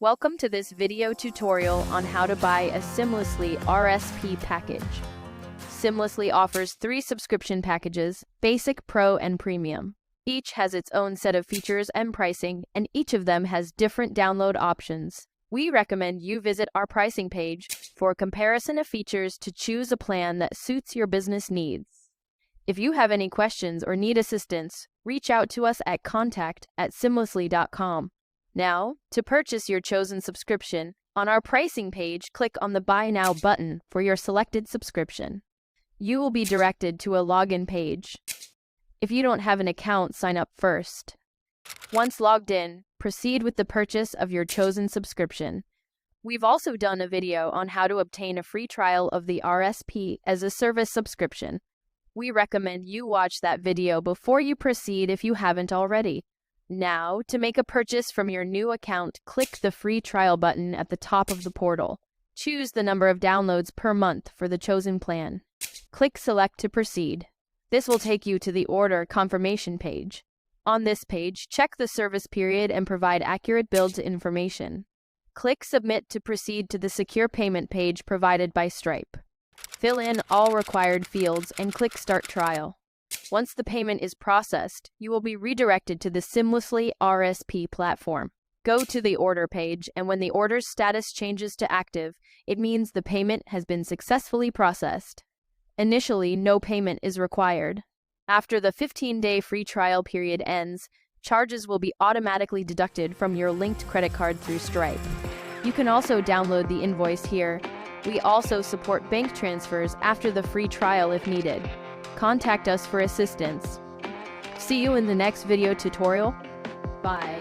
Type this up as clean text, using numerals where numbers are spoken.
Welcome to this video tutorial on how to buy a Simlessly RSP package. Simlessly offers 3 subscription packages: Basic, Pro, and Premium. Each has its own set of features and pricing, and each of them has different download options. We recommend you visit our pricing page for a comparison of features to choose a plan that suits your business needs. If you have any questions or need assistance, reach out to us at contact@simlessly.com. Now, to purchase your chosen subscription, on our pricing page, click on the Buy Now button for your selected subscription. You will be directed to a login page. If you don't have an account, sign up first. Once logged in, proceed with the purchase of your chosen subscription. We've also done a video on how to obtain a free trial of the RSP as a service subscription. We recommend you watch that video before you proceed if you haven't already. Now, to make a purchase from your new account, click the free trial button at the top of the portal. Choose the number of downloads per month for the chosen plan. Click Select to proceed. This will take you to the order confirmation page. On this page, check the service period and provide accurate billed information. Click Submit to proceed to the secure payment page provided by Stripe. Fill in all required fields and click Start Trial. Once the payment is processed, you will be redirected to the Simlessly RSP platform. Go to the order page, and when the order's status changes to active, it means the payment has been successfully processed. Initially, no payment is required. After the 15-day free trial period ends, charges will be automatically deducted from your linked credit card through Stripe. You can also download the invoice here. We also support bank transfers after the free trial if needed. Contact us for assistance. See you in the next video tutorial. Bye.